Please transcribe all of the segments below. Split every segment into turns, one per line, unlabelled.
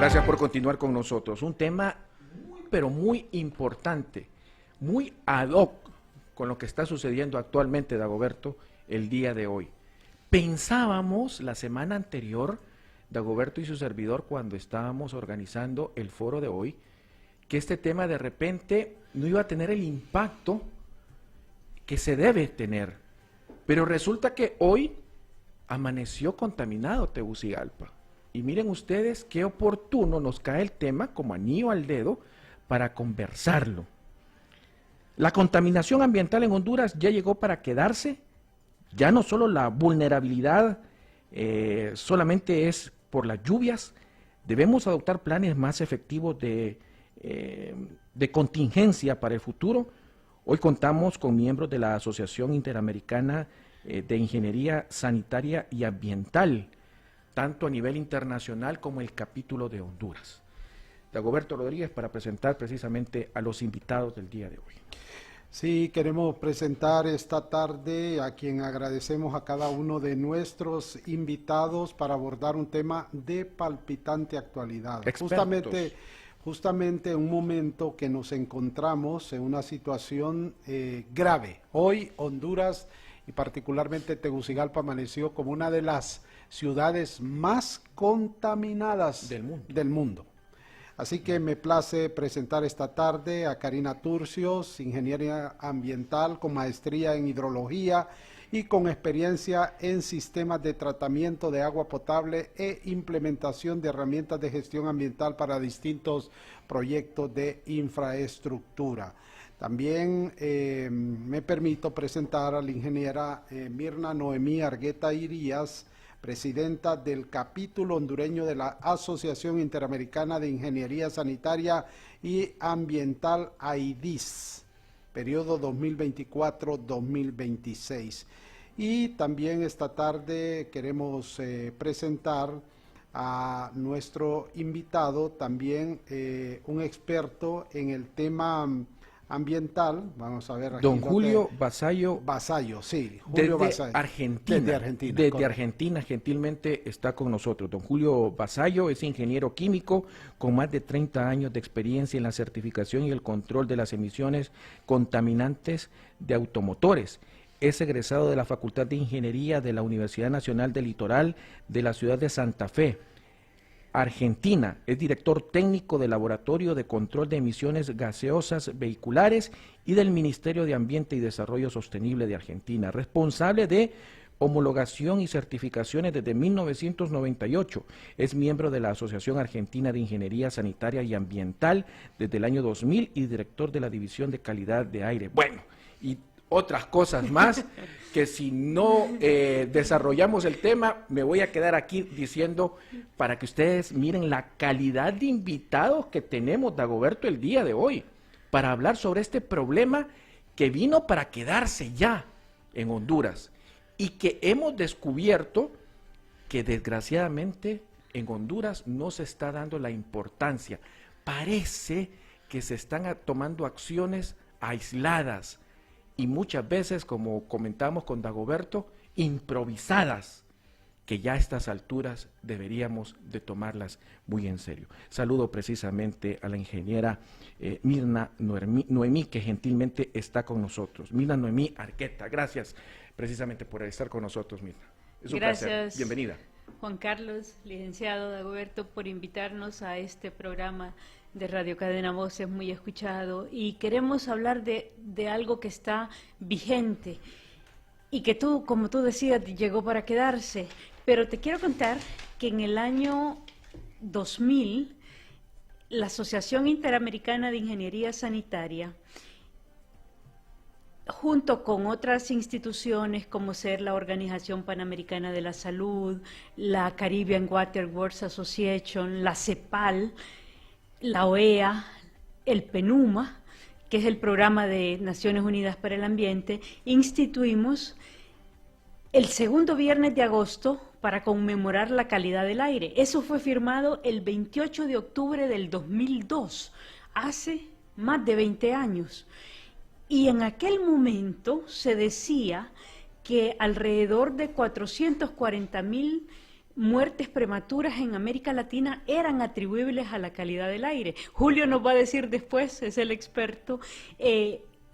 Gracias por continuar con nosotros. Un tema pero muy importante, muy ad hoc con lo que está sucediendo actualmente, Dagoberto, el día de hoy. Pensábamos la semana anterior, Dagoberto y su servidor, cuando estábamos organizando el foro de hoy, que este tema de repente no iba a tener el impacto que se debe tener. Pero resulta que hoy amaneció contaminado Tegucigalpa. Y miren ustedes qué oportuno nos cae el tema como anillo al dedo para conversarlo. La contaminación ambiental en Honduras ya llegó para quedarse. Ya no solo la vulnerabilidad solamente es por las lluvias, debemos adoptar planes más efectivos de contingencia para el futuro. Hoy contamos con miembros de la Asociación Interamericana de Ingeniería Sanitaria y Ambiental, tanto a nivel internacional como el capítulo de Honduras. Dagoberto Rodríguez, para presentar precisamente a los invitados del día de hoy.
Sí, queremos presentar esta tarde a quien agradecemos a cada uno de nuestros invitados para abordar un tema de palpitante actualidad. Justamente en un momento que nos encontramos en una situación grave. Hoy Honduras y particularmente Tegucigalpa amaneció como una de las ciudades más contaminadas del mundo. Así que me place presentar esta tarde a Karina Turcios, ingeniera ambiental con maestría en hidrología y con experiencia en sistemas de tratamiento de agua potable e implementación de herramientas de gestión ambiental para distintos proyectos de infraestructura. También me permito presentar a la ingeniera Mirna Noemí Argueta Irías, presidenta del capítulo hondureño de la Asociación Interamericana de Ingeniería Sanitaria y Ambiental AIDIS, periodo 2024-2026. Y también esta tarde queremos presentar a nuestro invitado, también un experto en el tema ambiental. Vamos a ver aquí.
Don Julio Vasallo.
Vasallo, sí. Julio
desde
Vasallo.
Argentina. Desde Argentina, gentilmente está con nosotros. Don Julio Vasallo es ingeniero químico con más de 30 años de experiencia en la certificación y el control de las emisiones contaminantes de automotores. Es egresado de la Facultad de Ingeniería de la Universidad Nacional del Litoral de la ciudad de Santa Fe, Argentina. Es director técnico del Laboratorio de Control de Emisiones Gaseosas Vehiculares y del Ministerio de Ambiente y Desarrollo Sostenible de Argentina. Responsable de homologación y certificaciones desde 1998. Es miembro de la Asociación Argentina de Ingeniería Sanitaria y Ambiental desde el año 2000 y director de la División de Calidad de Aire. Bueno, y otras cosas más que si no desarrollamos el tema, me voy a quedar aquí diciendo para que ustedes miren la calidad de invitados que tenemos, Dagoberto, el día de hoy, para hablar sobre este problema que vino para quedarse ya en Honduras y que hemos descubierto que desgraciadamente en Honduras no se está dando la importancia. Parece que se están tomando acciones aisladas, y muchas veces, como comentamos con Dagoberto, improvisadas, que ya a estas alturas deberíamos de tomarlas muy en serio. Saludo precisamente a la ingeniera Mirna Noemí, que gentilmente está con nosotros. Mirna Noemí Argueta, gracias precisamente por estar con nosotros, Mirna. Es un placer. Bienvenida.
Juan Carlos, licenciado Dagoberto, por invitarnos a este programa de Radio Cadena Voces, muy escuchado, y queremos hablar de algo que está vigente y que tú, como tú decías, llegó para quedarse. Pero te quiero contar que en el año 2000, la Asociación Interamericana de Ingeniería Sanitaria, junto con otras instituciones como ser la Organización Panamericana de la Salud, la Caribbean Water Works Association, la CEPAL, la OEA, el PENUMA, que es el Programa de Naciones Unidas para el Ambiente, instituimos el segundo viernes de agosto para conmemorar la calidad del aire. Eso fue firmado el 28 de octubre del 2002, hace más de 20 años. Y en aquel momento se decía que alrededor de 440,000 muertes prematuras en América Latina eran atribuibles a la calidad del aire. Julio nos va a decir después, es el experto,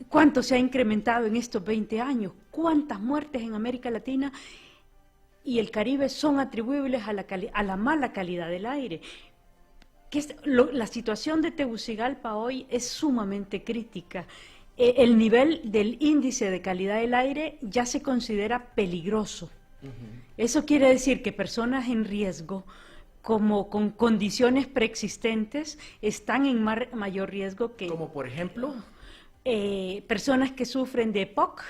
cuánto se ha incrementado en estos 20 años, cuántas muertes en América Latina y el Caribe son atribuibles a la mala calidad del aire. La situación de Tegucigalpa hoy es sumamente crítica. El nivel del índice de calidad del aire ya se considera peligroso. Eso quiere decir que personas en riesgo, como con condiciones preexistentes, están en mayor riesgo que...
Como por ejemplo...
personas que sufren de EPOC,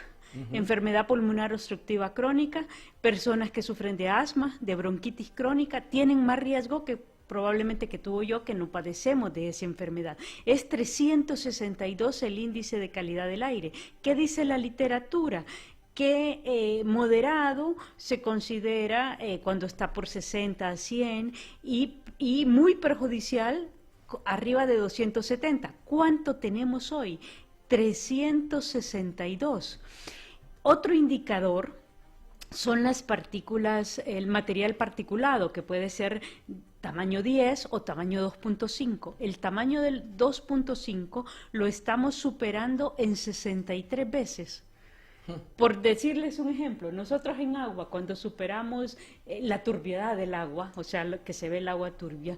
enfermedad pulmonar obstructiva crónica, personas que sufren de asma, de bronquitis crónica, tienen más riesgo que probablemente que tú o yo, que no padecemos de esa enfermedad. Es 362 el índice de calidad del aire. ¿Qué dice la literatura? Que moderado se considera cuando está por 60 a 100 y muy perjudicial arriba de 270. ¿Cuánto tenemos hoy? 362. Otro indicador son las partículas, el material particulado, que puede ser tamaño 10 o tamaño 2.5. El tamaño del 2.5 lo estamos superando en 63 veces. Por decirles un ejemplo, nosotros en agua, cuando superamos la turbiedad del agua, o sea, que se ve el agua turbia,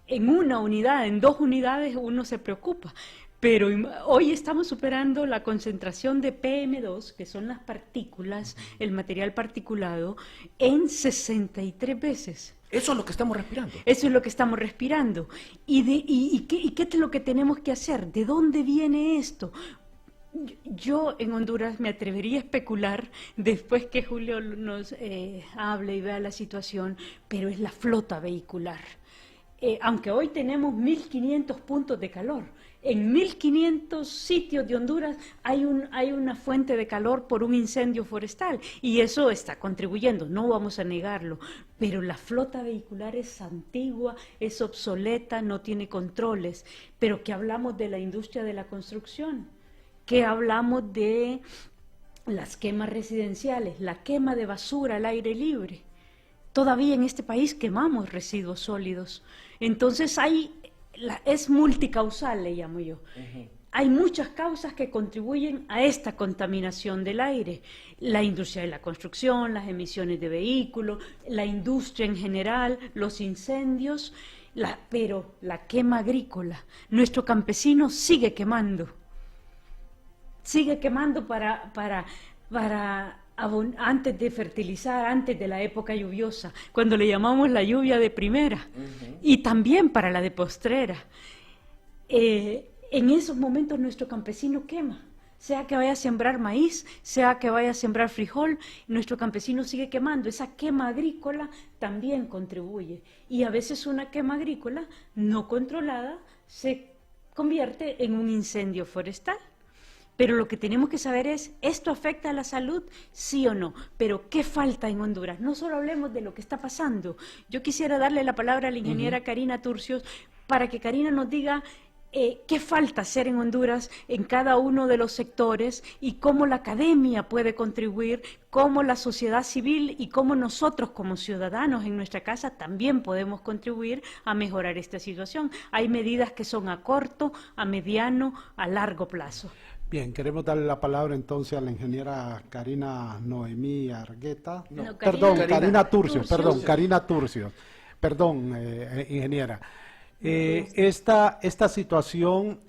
en una unidad, en 2 unidades uno se preocupa. Pero hoy estamos superando la concentración de PM2, que son las partículas, el material particulado, en 63 veces.
Eso es lo que estamos respirando.
Eso es lo que estamos respirando. ¿Y qué es lo que tenemos que hacer? ¿De dónde viene esto? Yo en Honduras me atrevería a especular, después que Julio nos hable y vea la situación, pero es la flota vehicular. Aunque hoy tenemos 1.500 puntos de calor, en 1.500 sitios de Honduras hay una fuente de calor por un incendio forestal y eso está contribuyendo, no vamos a negarlo, pero la flota vehicular es antigua, es obsoleta, no tiene controles, pero que hablamos de la industria de la construcción, que hablamos de las quemas residenciales, la quema de basura al aire libre. Todavía en este país quemamos residuos sólidos. Entonces es multicausal, le llamo yo. Hay muchas causas que contribuyen a esta contaminación del aire. La industria de la construcción, las emisiones de vehículos, la industria en general, los incendios, pero la quema agrícola. Nuestro campesino sigue quemando. Sigue quemando antes de fertilizar, antes de la época lluviosa, cuando le llamamos la lluvia de primera, y también para la de postrera. En esos momentos nuestro campesino quema, sea que vaya a sembrar maíz, sea que vaya a sembrar frijol, nuestro campesino sigue quemando. Esa quema agrícola también contribuye, y a veces una quema agrícola no controlada se convierte en un incendio forestal. Pero lo que tenemos que saber es, ¿esto afecta a la salud? Sí o no. Pero ¿qué falta en Honduras? No solo hablemos de lo que está pasando. Yo quisiera darle la palabra a la ingeniera Karina Turcios para que Karina nos diga qué falta hacer en Honduras en cada uno de los sectores y cómo la academia puede contribuir, cómo la sociedad civil y cómo nosotros como ciudadanos en nuestra casa también podemos contribuir a mejorar esta situación. Hay medidas que son a corto, a mediano, a largo plazo.
Bien, queremos darle la palabra entonces a la ingeniera Karina Noemí Argueta. Karina Turcios. Perdón, ingeniera. Esta situación,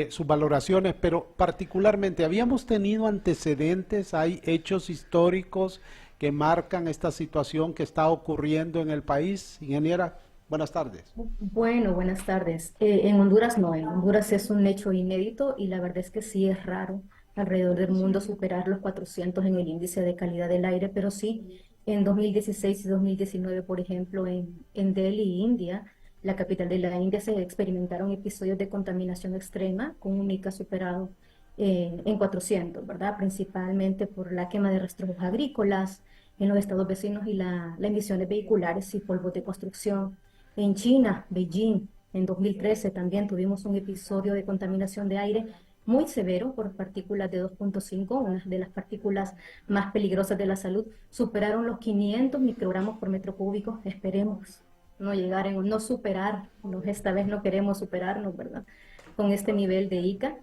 sus valoraciones, pero particularmente, ¿habíamos tenido antecedentes? ¿Hay hechos históricos que marcan esta situación que está ocurriendo en el país? Ingeniera, buenas tardes.
Bueno, buenas tardes. En Honduras no, en Honduras es un hecho inédito y la verdad es que sí es raro alrededor del mundo superar los 400 en el índice de calidad del aire, pero sí, en 2016 y 2019, por ejemplo, en Delhi, India, la capital de la India, se experimentaron episodios de contaminación extrema con un MICA superado en 400, ¿verdad? Principalmente por la quema de residuos agrícolas en los estados vecinos y las emisiones vehiculares y polvos de construcción. En China, Beijing, en 2013 también tuvimos un episodio de contaminación de aire muy severo por partículas de 2.5, una de las partículas más peligrosas de la salud. Superaron los 500 microgramos por metro cúbico. Esperemos no llegar, no superarnos. Esta vez no queremos superarnos, ¿verdad? Con este nivel de ICA.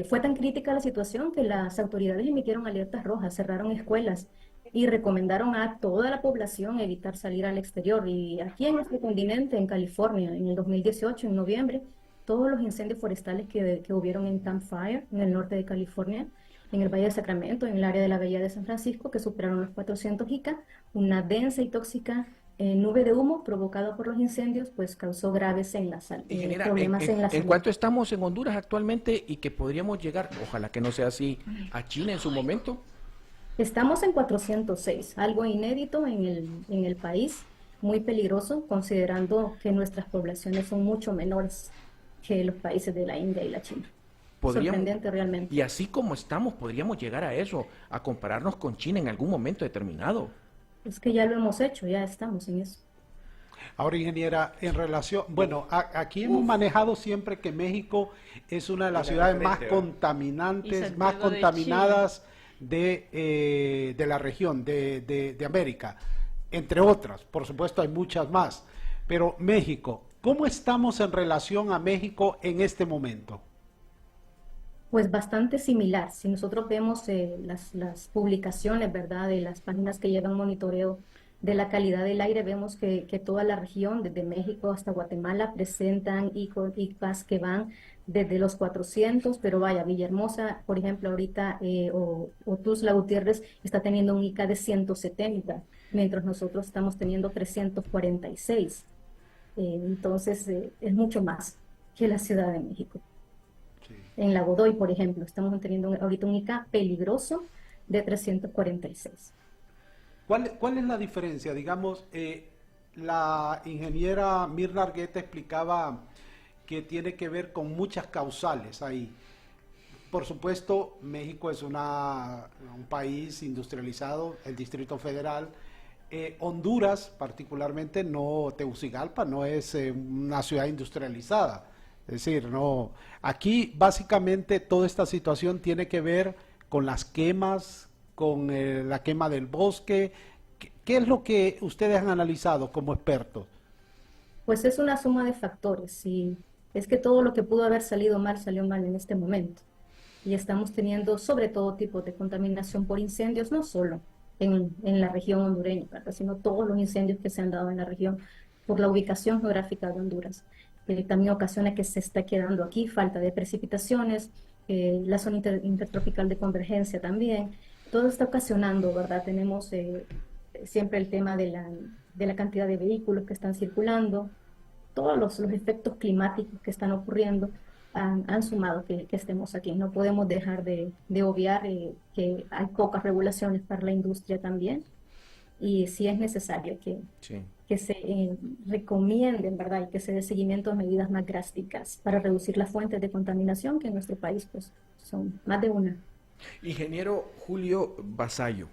Fue tan crítica la situación que las autoridades emitieron alertas rojas, cerraron escuelas y recomendaron a toda la población evitar salir al exterior. Y aquí en nuestro continente, en California, en el 2018, en noviembre, todos los incendios forestales que hubieron en Camp Fire, en el norte de California, en el Valle de Sacramento, en el área de la Bahía de San Francisco, que superaron los 400 ICA, una densa y tóxica nube de humo provocada por los incendios, pues causó graves problemas en la salud.
¿En cuánto estamos en Honduras actualmente y que podríamos llegar, ojalá que no sea así, a China en su momento?
Estamos en 406, algo inédito en el país, muy peligroso, considerando que nuestras poblaciones son mucho menores que los países de la India y la China. Sorprendente realmente.
Y así como estamos, podríamos llegar a eso, a compararnos con China en algún momento determinado.
Es que ya lo hemos hecho, ya estamos en eso.
Ahora, ingeniera, en relación, bueno, aquí hemos manejado siempre que México es una de las ciudades más contaminantes, más contaminadas de la región, de América, entre otras. Por supuesto, hay muchas más. Pero México, ¿cómo estamos en relación a México en este momento?
Pues bastante similar. Si nosotros vemos las publicaciones, ¿verdad?, de las páginas que llevan monitoreo de la calidad del aire, vemos que toda la región, desde México hasta Guatemala, presentan ICAs que van desde los 400, pero vaya, Villahermosa, por ejemplo, ahorita, o Tuxtla Gutiérrez está teniendo un ICA de 170, mientras nosotros estamos teniendo 346. Entonces, es mucho más que la Ciudad de México. En la Godoy, por ejemplo, estamos teniendo ahorita un ICA peligroso de 346.
¿Cuál es la diferencia? Digamos, la ingeniera Mirna Argueta explicaba que tiene que ver con muchas causales ahí. Por supuesto, México es un país industrializado, el Distrito Federal. Honduras, particularmente, Tegucigalpa, no es una ciudad industrializada. Es decir, no. Aquí básicamente toda esta situación tiene que ver con las quemas, con la quema del bosque. ¿Qué es lo que ustedes han analizado como expertos?
Pues es una suma de factores y es que todo lo que pudo haber salido mal salió mal en este momento. Y estamos teniendo sobre todo tipo de contaminación por incendios, no solo en la región hondureña, ¿verdad?, sino todos los incendios que se han dado en la región por la ubicación geográfica de Honduras. También ocasiona que se está quedando aquí falta de precipitaciones, la zona intertropical de convergencia también. Todo está ocasionando, ¿verdad? Tenemos siempre el tema de la cantidad de vehículos que están circulando, todos los efectos climáticos que están ocurriendo han sumado que estemos aquí. No podemos dejar de obviar que hay pocas regulaciones para la industria también, y sí es necesario que se recomienden, ¿verdad?, y que se dé seguimiento a medidas más drásticas para reducir las fuentes de contaminación, que en nuestro país pues son más de una.
Ingeniero Julio Vasallo,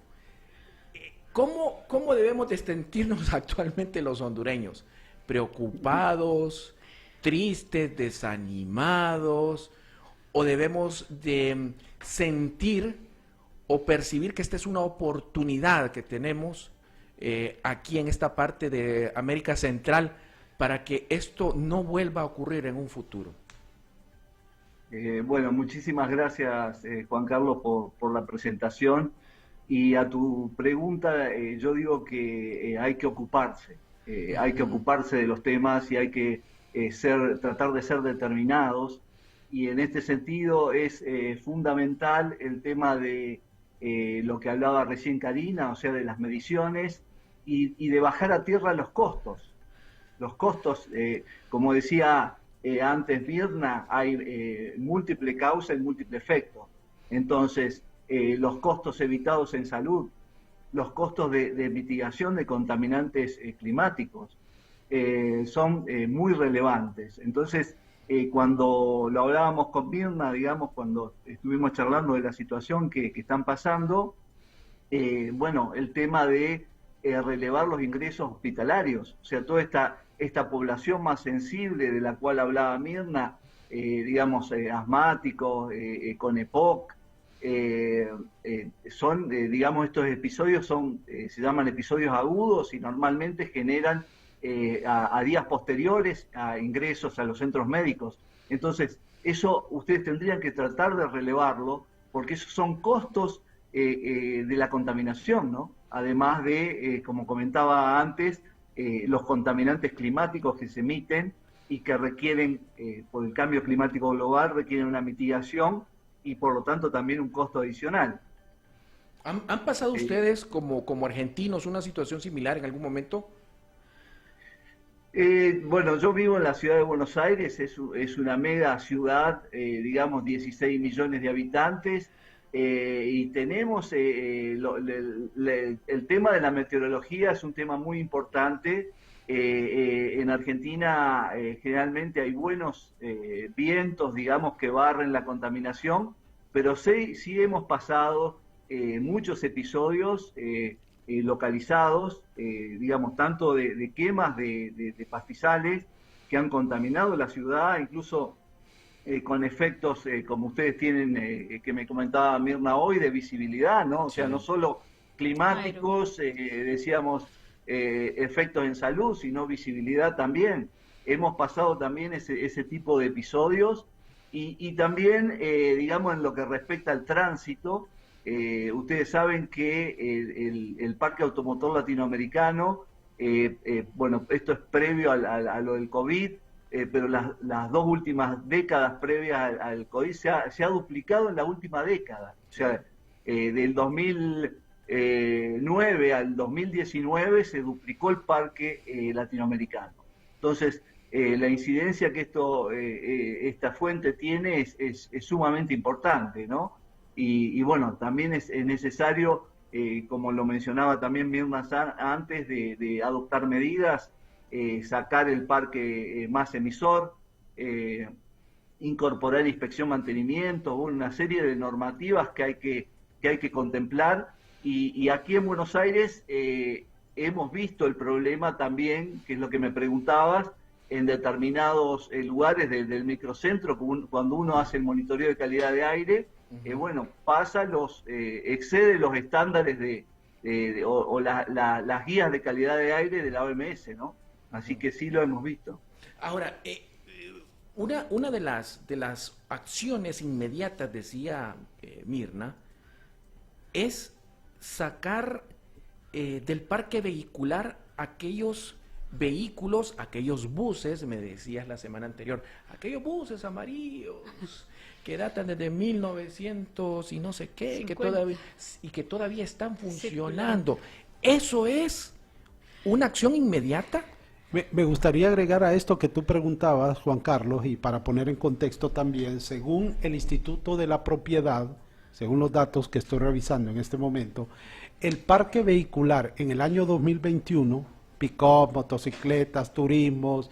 ¿cómo debemos de sentirnos actualmente los hondureños? ¿Preocupados, tristes, desanimados? ¿O debemos de sentir o percibir que esta es una oportunidad que tenemos aquí en esta parte de América Central para que esto no vuelva a ocurrir en un futuro?
Bueno, muchísimas gracias, Juan Carlos, por la presentación. Y a tu pregunta, yo digo que hay que ocuparse. Hay que ocuparse de los temas y hay que tratar de ser determinados. Y en este sentido es fundamental el tema de lo que hablaba recién Karina, o sea, de las mediciones y de bajar a tierra los costos. Los costos, como decía antes Mirna, hay múltiple causa y múltiple efecto. Entonces, los costos evitados en salud, los costos de mitigación de contaminantes climáticos son muy relevantes. Entonces, cuando lo hablábamos con Mirna, digamos, cuando estuvimos charlando de la situación que están pasando, bueno, el tema de relevar los ingresos hospitalarios, o sea, toda esta población más sensible de la cual hablaba Mirna, digamos, asmáticos, con EPOC. Son, digamos, estos episodios se llaman episodios agudos y normalmente generan a días posteriores a ingresos a los centros médicos. Entonces, eso ustedes tendrían que tratar de relevarlo, porque esos son costos de la contaminación, ¿no? Además de, como comentaba antes, los contaminantes climáticos que se emiten y que requieren, por el cambio climático global, requieren una mitigación y por lo tanto también un costo adicional.
¿Han pasado ustedes como argentinos una situación similar en algún momento?
Bueno, yo vivo en la ciudad de Buenos Aires, es una mega ciudad, digamos 16 millones de habitantes, y tenemos el tema de la meteorología es un tema muy importante. En Argentina generalmente hay buenos vientos, digamos, que barren la contaminación, pero sí hemos pasado muchos episodios localizados, digamos, tanto de quemas de pastizales que han contaminado la ciudad, incluso con efectos como ustedes tienen, que me comentaba Mirna hoy, de visibilidad, ¿no? O sea, no solo climáticos, decíamos, efectos en salud, sino visibilidad también. Hemos pasado también ese tipo de episodios y también, digamos, en lo que respecta al tránsito, ustedes saben que el parque automotor latinoamericano, bueno, esto es previo a lo del COVID, pero las 2 últimas décadas previas al COVID se ha duplicado en la última década. O sea, del 2009 al 2019 se duplicó el parque latinoamericano. Entonces, la incidencia que esta fuente tiene es sumamente importante, ¿no? Y bueno, también es necesario, como lo mencionaba también Mirna antes, de adoptar medidas, sacar el parque más emisor, incorporar inspección, mantenimiento, una serie de normativas que hay que contemplar. Y aquí en Buenos Aires hemos visto el problema también, que es lo que me preguntabas, en determinados lugares del microcentro, cuando uno hace el monitoreo de calidad de aire, bueno, excede los estándares o las guías de calidad de aire de la OMS, ¿no? Así que sí lo hemos visto.
Ahora, una de las acciones inmediatas, decía Mirna, es sacar del parque vehicular aquellos vehículos, aquellos buses, me decías la semana anterior, aquellos buses amarillos que datan desde 1900 y no sé qué, que todavía están funcionando. ¿Eso es una acción inmediata?
Me gustaría agregar a esto que tú preguntabas, Juan Carlos, y para poner en contexto también, según el Instituto de la Propiedad, según los datos que estoy revisando en este momento, el parque vehicular en el año 2021, pick-up, motocicletas, turismos,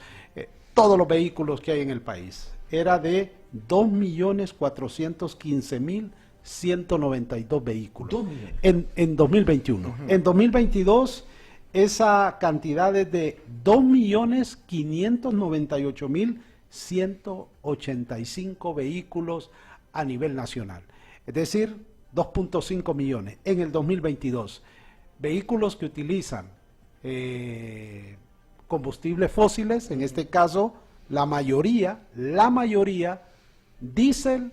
todos los vehículos que hay en el país, era de 2.415.192 vehículos en 2021. En 2022 esa cantidad es de 2.598.185 vehículos a nivel nacional. Es decir, 2.5 millones en el 2022. Vehículos que utilizan combustibles fósiles, en este caso la mayoría, diésel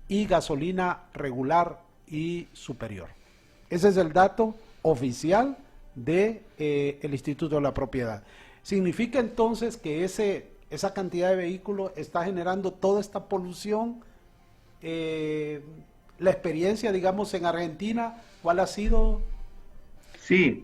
y gasolina regular y superior. Ese es el dato oficial de el Instituto de la Propiedad. Significa entonces que esa cantidad de vehículos está generando toda esta polución. La experiencia, digamos, en Argentina, ¿cuál ha sido?
Sí,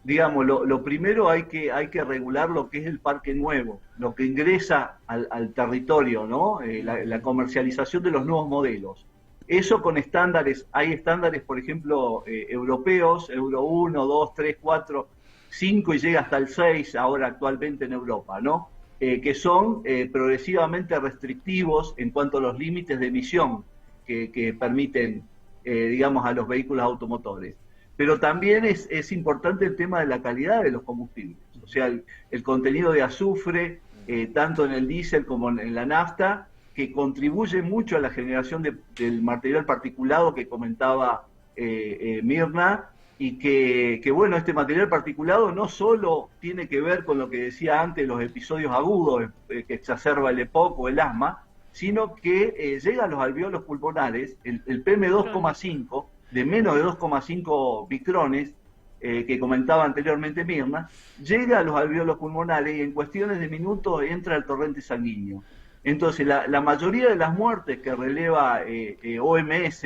digamos, lo primero hay que regular lo que es el parque nuevo, lo que ingresa al territorio, ¿no? La comercialización de los nuevos modelos. Eso con estándares, hay estándares, por ejemplo, europeos, Euro 1, 2, 3, 4, 5 y llega hasta el 6 ahora actualmente en Europa, ¿no? Que son progresivamente restrictivos en cuanto a los límites de emisión que permiten, digamos, a los vehículos automotores. Pero también es importante el tema de la calidad de los combustibles, o sea, el contenido de azufre, tanto en el diésel como en la nafta, que contribuye mucho a la generación del material particulado que comentaba Mirna, y que bueno, este material particulado no solo tiene que ver con lo que decía antes, los episodios agudos que exacerba el EPOC o el asma, sino que llega a los alvéolos pulmonares, el PM2,5, de menos de 2,5 micrones, que comentaba anteriormente Mirna, llega a los alvéolos pulmonares y en cuestiones de minutos entra al torrente sanguíneo. Entonces, la mayoría de las muertes que releva OMS,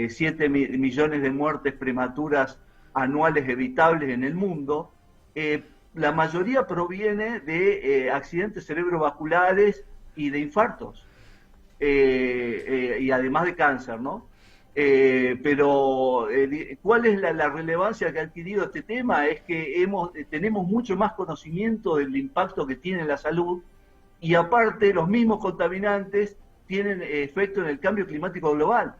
7 millones de muertes prematuras anuales evitables en el mundo, la mayoría proviene de accidentes cerebrovasculares y de infartos, y además de cáncer, ¿no? Pero ¿cuál es la relevancia que ha adquirido este tema? Es que tenemos mucho más conocimiento del impacto que tiene en la salud, y aparte los mismos contaminantes tienen efecto en el cambio climático global.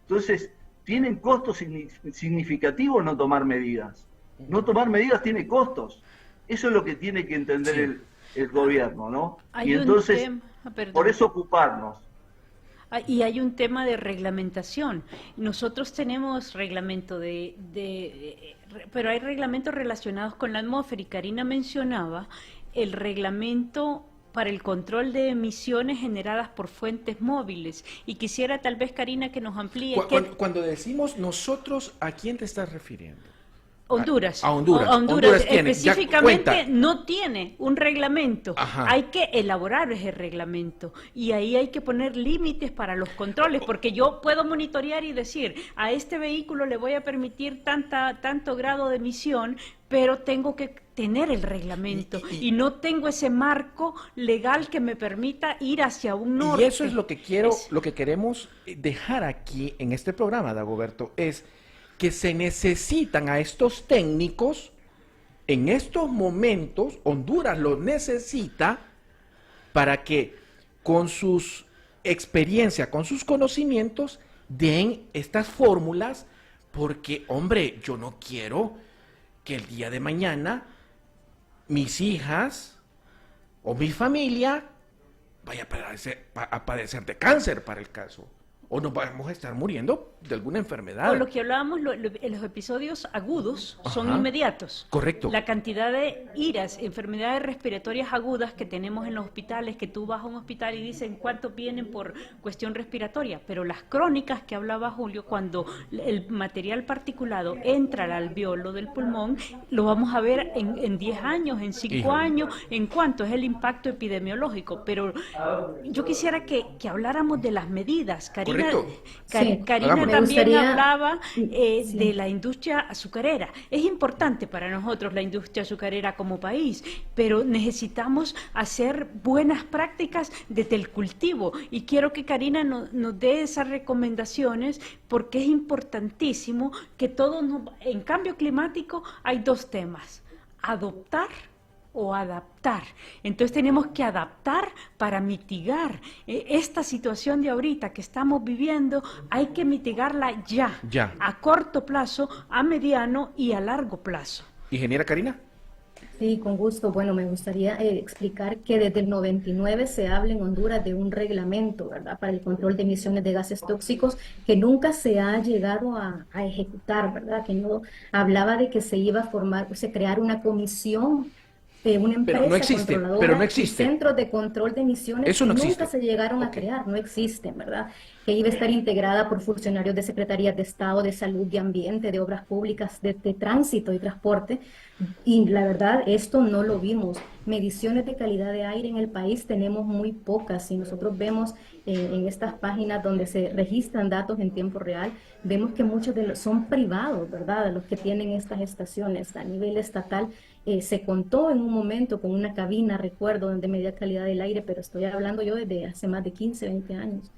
Entonces, tienen costos significativos no tomar medidas. No tomar medidas tiene costos. Eso es lo que tiene que entender el gobierno, ¿no?
Hay
y entonces,
perdón.
por eso ocuparnos.
Y hay un tema de reglamentación. Nosotros tenemos reglamento pero hay reglamentos relacionados con la atmósfera, y Karina mencionaba el reglamento para el control de emisiones generadas por fuentes móviles. Y quisiera tal vez, Karina, que nos amplíe.
Cuando decimos nosotros, ¿a quién te estás refiriendo?
Honduras.
A Honduras.
Honduras
Tiene,
específicamente no tiene un reglamento.
Ajá.
Hay que elaborar ese reglamento y ahí hay que poner límites para los controles, porque yo puedo monitorear y decir, a este vehículo le voy a permitir tanto grado de emisión, pero tengo que tener el reglamento y no tengo ese marco legal que me permita ir hacia un norte.
Y eso es lo que lo que queremos dejar aquí en este programa, Dagoberto, es que se necesitan a estos técnicos. En estos momentos Honduras los necesita para que con sus experiencias, con sus conocimientos, den estas fórmulas, porque, hombre, yo no quiero que el día de mañana mis hijas o mi familia vaya a padecer de cáncer, para el caso, o nos vamos a estar muriendo de alguna enfermedad.
O lo que hablábamos, en los episodios agudos son inmediatos.
Correcto.
La cantidad de IRAS, enfermedades respiratorias agudas que tenemos en los hospitales, que tú vas a un hospital y dicen cuántos vienen por cuestión respiratoria, pero las crónicas que hablaba Julio, cuando el material particulado entra al alveolo del pulmón, lo vamos a ver en 10 años, en 5 años, en cuánto es el impacto epidemiológico. Pero yo quisiera que habláramos de las medidas, Karina. Karina también hablaba de la industria azucarera. Es importante para nosotros la industria azucarera como país, pero necesitamos hacer buenas prácticas desde el cultivo. Y quiero que Karina nos dé esas recomendaciones, porque es importantísimo que en cambio climático hay dos temas: adoptar o adaptar. Entonces tenemos que adaptar para mitigar esta situación de ahorita que estamos viviendo. Hay que mitigarla ya, a corto plazo, a mediano y a largo plazo.
Ingeniera Karina.
Sí, con gusto. Bueno, me gustaría explicar que desde el 99 se habla en Honduras de un reglamento, ¿verdad?, para el control de emisiones de gases tóxicos, que nunca se ha llegado a ejecutar, ¿verdad?, que no hablaba de que se iba a crear una comisión, una empresa controladora,
pero no existe.
Centros de control de emisiones.
Eso no
nunca
existe.
se llegaron a crear, no existen, ¿verdad? Que iba a estar integrada por funcionarios de Secretarías de Estado, de Salud, de Ambiente, de Obras Públicas, de Tránsito y Transporte, y la verdad esto no lo vimos. Mediciones de calidad de aire en el país tenemos muy pocas. Si nosotros vemos en estas páginas donde se registran datos en tiempo real, vemos que muchos de los son privados, ¿verdad?, los que tienen estas estaciones. A nivel estatal se contó en un momento con una cabina, recuerdo, de media calidad del aire, pero estoy hablando yo desde hace más de 15, 20 años.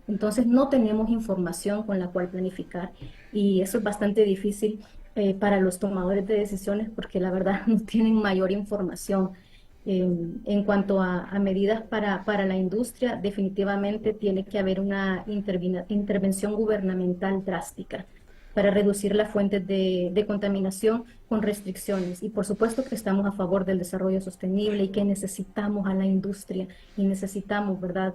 Entonces no tenemos información con la cual planificar, y eso es bastante difícil para los tomadores de decisiones, porque la verdad no tienen mayor información. En cuanto a medidas para la industria, definitivamente tiene que haber una intervención gubernamental drástica. para reducir las fuentes de contaminación con restricciones. Y por supuesto que estamos a favor del desarrollo sostenible y que necesitamos a la industria y necesitamos, ¿verdad?,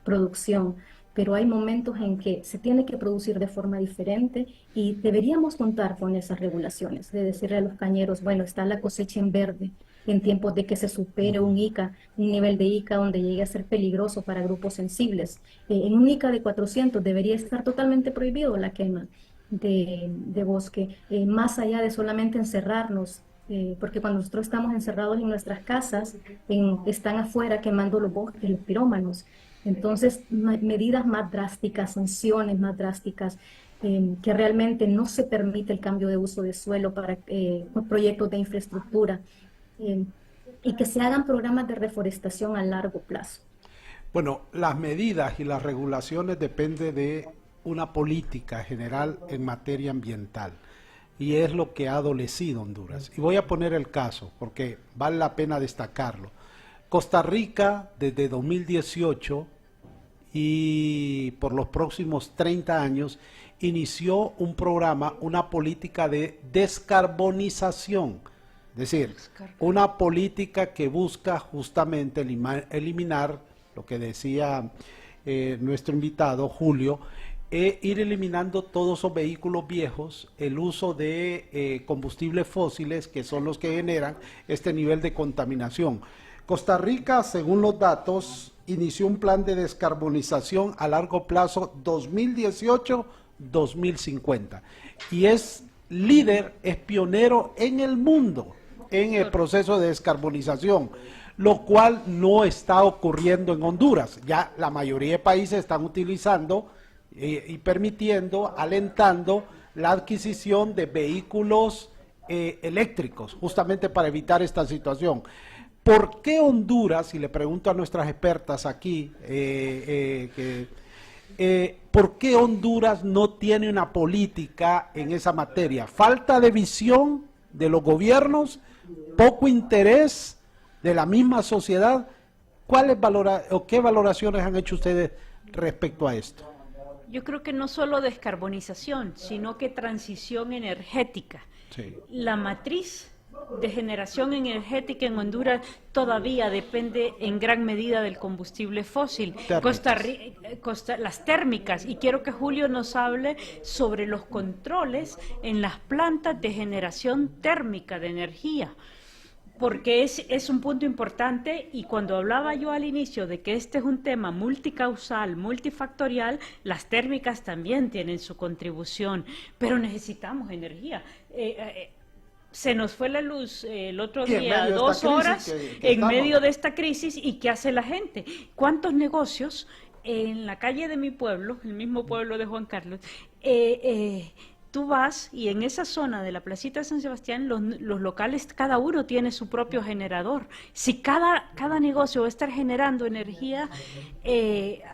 producción. Pero hay momentos en que se tiene que producir de forma diferente y deberíamos contar con esas regulaciones, de decirle a los cañeros, bueno, está la cosecha en verde, en tiempos de que se supere un ICA, un nivel de ICA donde llegue a ser peligroso para grupos sensibles. En un ICA de 400 debería estar totalmente prohibido la quema de bosque, más allá de solamente encerrarnos, porque cuando nosotros estamos encerrados en nuestras casas, están afuera quemando los bosques, los pirómanos. Entonces, medidas más drásticas, sanciones más drásticas, que realmente no se permite el cambio de uso de suelo para proyectos de infraestructura, y que se hagan programas de reforestación a largo plazo.
Bueno, las medidas y las regulaciones dependen de una política general en materia ambiental, y es lo que ha adolecido Honduras. Y voy a poner el caso, porque vale la pena destacarlo. Costa Rica, desde 2018 y por los próximos 30 años, inició un programa, una política de descarbonización, es decir, una política que busca justamente eliminar lo que decía nuestro invitado Julio, ir eliminando todos esos vehículos viejos, el uso de combustibles fósiles, que son los que generan este nivel de contaminación. Costa Rica, según los datos, inició un plan de descarbonización a largo plazo 2018-2050 y es líder, es pionero en el mundo en el proceso de descarbonización, lo cual no está ocurriendo en Honduras. Ya la mayoría de países están utilizando y permitiendo, alentando la adquisición de vehículos eléctricos, justamente para evitar esta situación. ¿Por qué Honduras, y le pregunto a nuestras expertas aquí, por qué Honduras no tiene una política en esa materia? ¿Falta de visión de los gobiernos? ¿Poco interés de la misma sociedad? ¿Qué valoraciones han hecho ustedes respecto a esto?
Yo creo que no solo descarbonización, sino que transición energética.
Sí.
La matriz de generación energética en Honduras todavía depende en gran medida del combustible fósil. Las térmicas, y quiero que Julio nos hable sobre los controles en las plantas de generación térmica de energía, porque es un punto importante, y cuando hablaba yo al inicio de que este es un tema multicausal, multifactorial, las térmicas también tienen su contribución, pero necesitamos energía. Se nos fue la luz el otro día, 2 horas, en medio de esta crisis, ¿y qué hace la gente? ¿Cuántos negocios en la calle de mi pueblo, el mismo pueblo de Juan Carlos, tú vas y en esa zona de la placita de San Sebastián, los locales, cada uno tiene su propio generador? Si cada negocio va a estar generando energía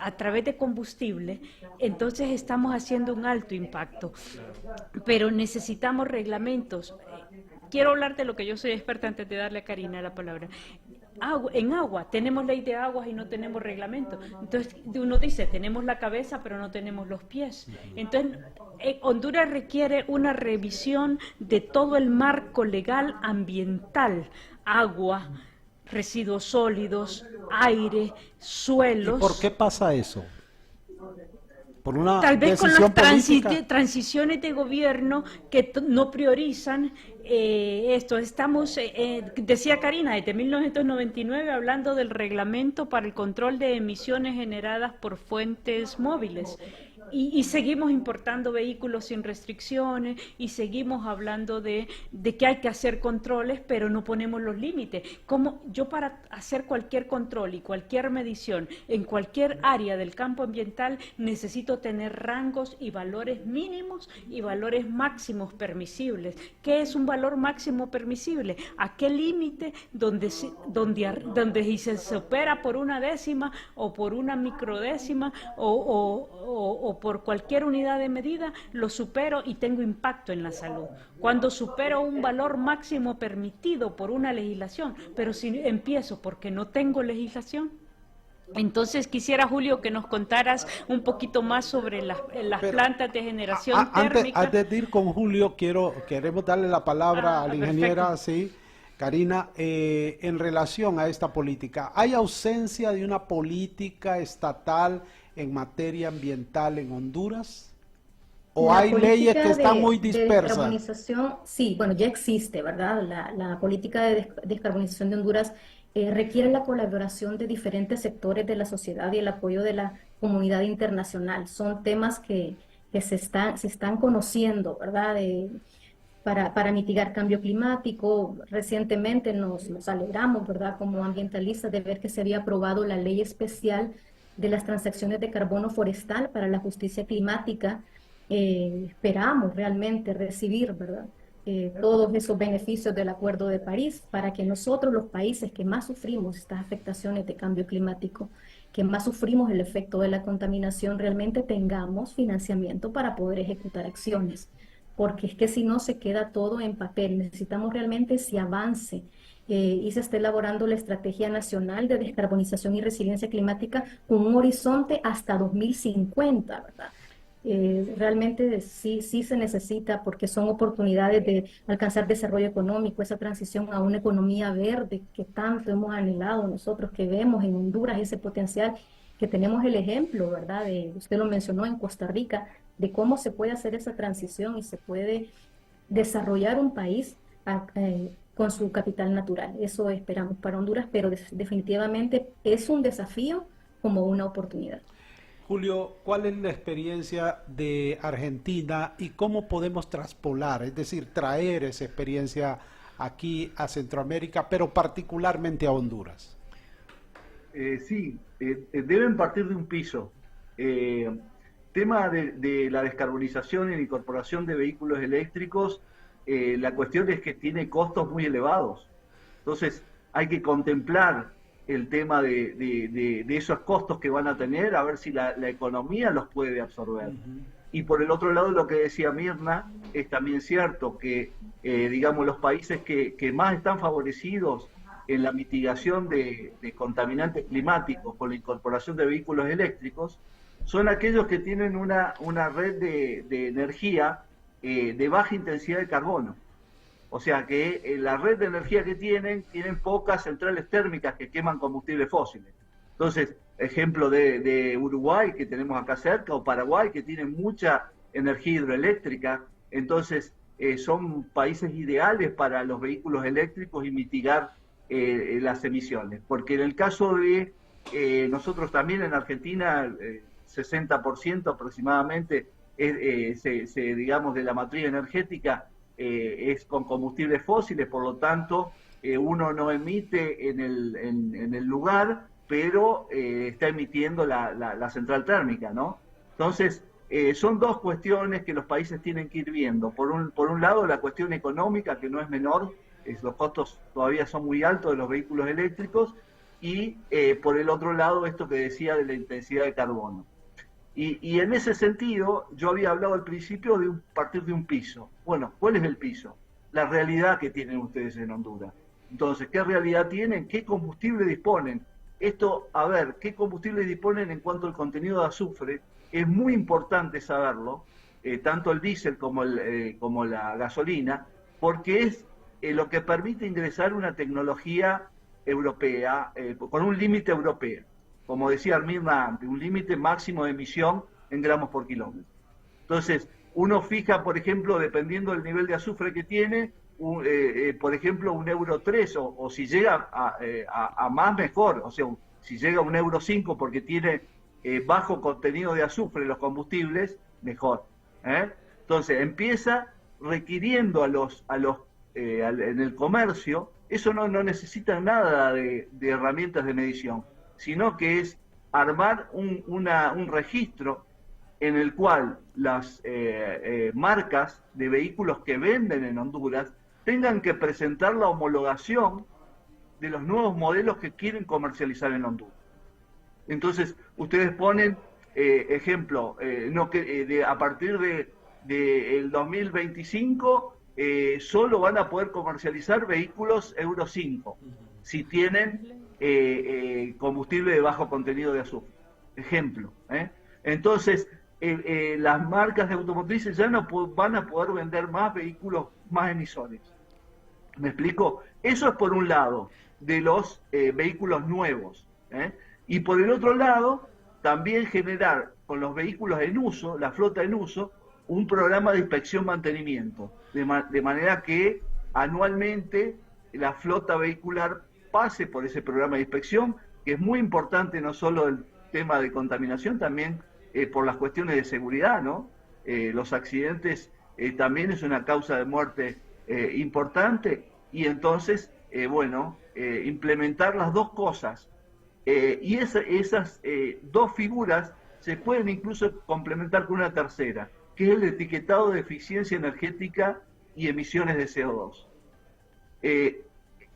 a través de combustible, entonces estamos haciendo un alto impacto. Pero necesitamos reglamentos. Quiero hablar de lo que yo soy experta antes de darle a Karina la palabra. En agua, tenemos ley de aguas y no tenemos reglamento. Entonces uno dice, tenemos la cabeza pero no tenemos los pies. Entonces Honduras requiere una revisión de todo el marco legal ambiental: agua, residuos sólidos, aire, suelos.
¿Y por qué pasa eso? Por una
tal vez con las transiciones de gobierno que no priorizan esto. Estamos, decía Karina, desde 1999 hablando del reglamento para el control de emisiones generadas por fuentes móviles. Y seguimos importando vehículos sin restricciones, y seguimos hablando de que hay que hacer controles, pero no ponemos los límites. Como yo, para hacer cualquier control y cualquier medición en cualquier área del campo ambiental, necesito tener rangos y valores mínimos y valores máximos permisibles. ¿Qué es un valor máximo permisible? ¿A qué límite donde se supera por una décima o por una microdécima o por cualquier unidad de medida, lo supero y tengo impacto en la salud? Cuando supero un valor máximo permitido por una legislación, pero si empiezo porque no tengo legislación. Entonces quisiera, Julio, que nos contaras un poquito más sobre las plantas de generación térmica.
Antes de ir con Julio, queremos darle la palabra a la ingeniera, sí, Karina, en relación a esta política. ¿Hay ausencia de una política estatal en materia ambiental en Honduras? ¿O hay leyes que están muy dispersas?
De descarbonización, sí, bueno, ya existe, ¿verdad? La política de descarbonización de Honduras requiere la colaboración de diferentes sectores de la sociedad y el apoyo de la comunidad internacional. Son temas que se están conociendo, ¿verdad? Para mitigar cambio climático. Recientemente nos alegramos, ¿verdad? Como ambientalistas, de ver que se había aprobado la ley especial de las transacciones de carbono forestal para la justicia climática. Esperamos realmente recibir, ¿verdad? Todos esos beneficios del Acuerdo de París para que nosotros, los países que más sufrimos estas afectaciones de cambio climático, que más sufrimos el efecto de la contaminación, realmente tengamos financiamiento para poder ejecutar acciones, porque es que si no se queda todo en papel. Necesitamos realmente ese avance y se está elaborando la Estrategia Nacional de Descarbonización y Resiliencia Climática con un horizonte hasta 2050, ¿verdad? Realmente sí se necesita, porque son oportunidades de alcanzar desarrollo económico, esa transición a una economía verde que tanto hemos anhelado nosotros, que vemos en Honduras ese potencial, que tenemos el ejemplo, ¿verdad? Usted lo mencionó en Costa Rica, de cómo se puede hacer esa transición y se puede desarrollar un país con su capital natural. Eso esperamos para Honduras, pero definitivamente es un desafío como una oportunidad.
Julio, ¿cuál es la experiencia de Argentina y cómo podemos traspolar, es decir, traer esa experiencia aquí a Centroamérica, pero particularmente a Honduras?
Sí, deben partir de un piso. Tema de la descarbonización y la incorporación de vehículos eléctricos, la cuestión es que tiene costos muy elevados. Entonces, hay que contemplar el tema de esos costos que van a tener, a ver si la economía los puede absorber. Y por el otro lado, lo que decía Mirna, es también cierto que, digamos, los países que más están favorecidos en la mitigación de contaminantes climáticos con la incorporación de vehículos eléctricos, son aquellos que tienen una red de energía de baja intensidad de carbono. O sea que la red de energía que tienen pocas centrales térmicas que queman combustibles fósiles. Entonces, ejemplo de Uruguay, que tenemos acá cerca, o Paraguay, que tienen mucha energía hidroeléctrica. Entonces, son países ideales para los vehículos eléctricos y mitigar las emisiones. Porque en el caso de nosotros también en Argentina, 60% aproximadamente, digamos, de la matriz energética es con combustibles fósiles, por lo tanto uno no emite en el lugar, pero está emitiendo la central térmica, ¿no? Entonces, son dos cuestiones que los países tienen que ir viendo. Por un lado, la cuestión económica, que no es menor, los costos todavía son muy altos de los vehículos eléctricos, y por el otro lado, esto que decía de la intensidad de carbono. Y en ese sentido, yo había hablado al principio de partir de un piso. Bueno, ¿cuál es el piso? La realidad que tienen ustedes en Honduras. Entonces, ¿qué realidad tienen? ¿Qué combustible disponen? Esto, a ver, ¿qué combustible disponen en cuanto al contenido de azufre? Es muy importante saberlo, tanto el diésel como la gasolina, porque es lo que permite ingresar una tecnología europea, con un límite europeo. Como decía Mirna antes, un límite máximo de emisión en gramos por kilómetro. Entonces, uno fija, por ejemplo, dependiendo del nivel de azufre que tiene, por ejemplo, un Euro 3, o si llega a más, mejor. O sea, si llega a un Euro 5 porque tiene bajo contenido de azufre los combustibles, mejor. Entonces, empieza requiriendo en el comercio, eso no necesita nada de herramientas de medición, sino que es armar un registro en el cual las marcas de vehículos que venden en Honduras tengan que presentar la homologación de los nuevos modelos que quieren comercializar en Honduras. Entonces, ustedes ponen, ejemplo, a partir del 2025 solo van a poder comercializar vehículos Euro 5. si tienen combustible de bajo contenido de azufre. Ejemplo. Entonces, las marcas de automotrices ya no van a poder vender más vehículos más emisores. ¿Me explico? Eso es por un lado, de los vehículos nuevos. Y por el otro lado, también generar con los vehículos en uso, la flota en uso, un programa de inspección-mantenimiento, de manera que anualmente la flota vehicular pase por ese programa de inspección, que es muy importante no solo el tema de contaminación, también por las cuestiones de seguridad, ¿no? Los accidentes también es una causa de muerte importante, y entonces, implementar las dos cosas. Y esas dos figuras se pueden incluso complementar con una tercera, que es el etiquetado de eficiencia energética y emisiones de CO2.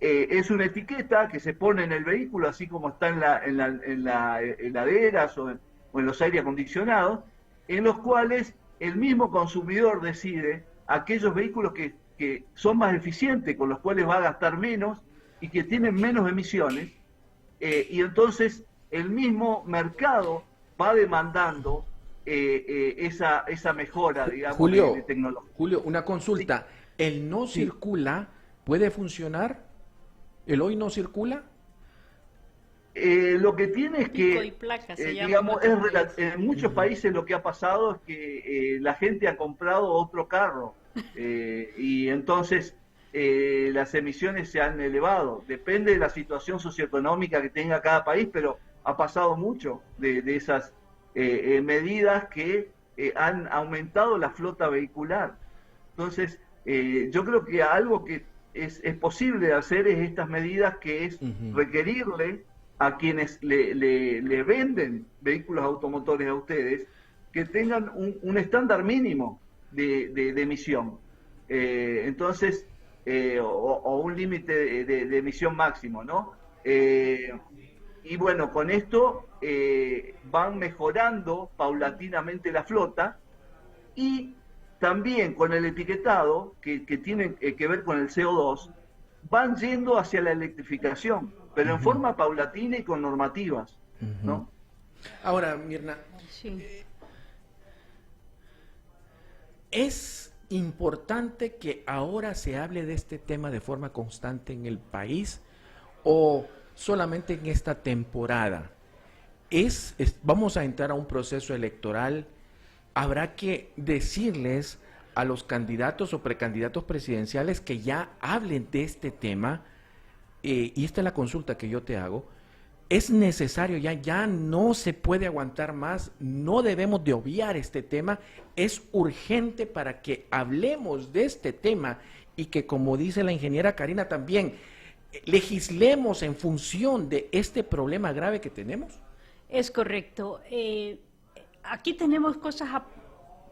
Es una etiqueta que se pone en el vehículo, así como está en las heladeras o en los aire acondicionados, en los cuales el mismo consumidor decide aquellos vehículos que son más eficientes, con los cuales va a gastar menos y que tienen menos emisiones, y entonces el mismo mercado va demandando esa mejora, digamos, de tecnología.
Julio, una consulta. Sí. ¿El no circula puede funcionar? ¿El hoy no circula?
Lo que tiene es que, digamos, en muchos
Uh-huh.
países lo que ha pasado es que la gente ha comprado otro carro y entonces las emisiones se han elevado. Depende de la situación socioeconómica que tenga cada país, pero ha pasado mucho de esas medidas que han aumentado la flota vehicular. Entonces, yo creo que algo que es posible hacer es estas medidas, que es
Uh-huh.
requerirle a quienes le venden vehículos automotores a ustedes que tengan un estándar mínimo de emisión. Entonces, o un límite de emisión máximo, ¿no? Y bueno, con esto van mejorando paulatinamente la flota, y también con el etiquetado, que tiene que ver con el CO2, van yendo hacia la electrificación, pero en
Uh-huh.
forma paulatina y con normativas,
Uh-huh.
¿no?
Ahora, Mirna,
Sí.
¿es importante que ahora se hable de este tema de forma constante en el país o solamente en esta temporada? Vamos a entrar a un proceso electoral, habrá que decirles a los candidatos o precandidatos presidenciales que ya hablen de este tema, y esta es la consulta que yo te hago. Es necesario, ya no se puede aguantar más, no debemos de obviar este tema, es urgente para que hablemos de este tema y que, como dice la ingeniera Karina también, legislemos en función de este problema grave que tenemos.
Es correcto. Aquí tenemos cosas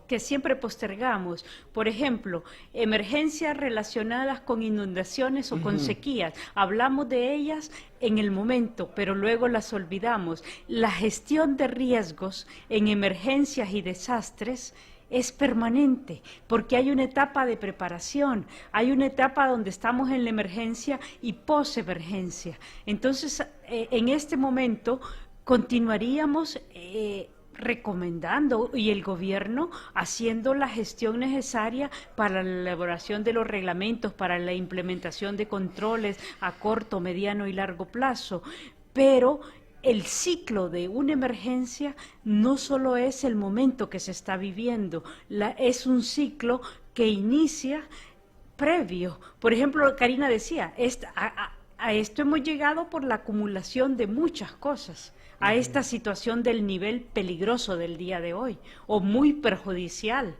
que siempre postergamos. Por ejemplo, emergencias relacionadas con inundaciones o con sequías. Hablamos de ellas en el momento, pero luego las olvidamos. La gestión de riesgos en emergencias y desastres es permanente, porque hay una etapa de preparación, hay una etapa donde estamos en la emergencia y posemergencia. Entonces, en este momento continuaríamos recomendando, y el gobierno haciendo la gestión necesaria para la elaboración de los reglamentos, para la implementación de controles a corto, mediano y largo plazo. Pero el ciclo de una emergencia no solo es el momento que se está viviendo, es un ciclo que inicia previo. Por ejemplo, Karina decía, a esto hemos llegado por la acumulación de muchas cosas, a esta situación del nivel peligroso del día de hoy, o muy perjudicial.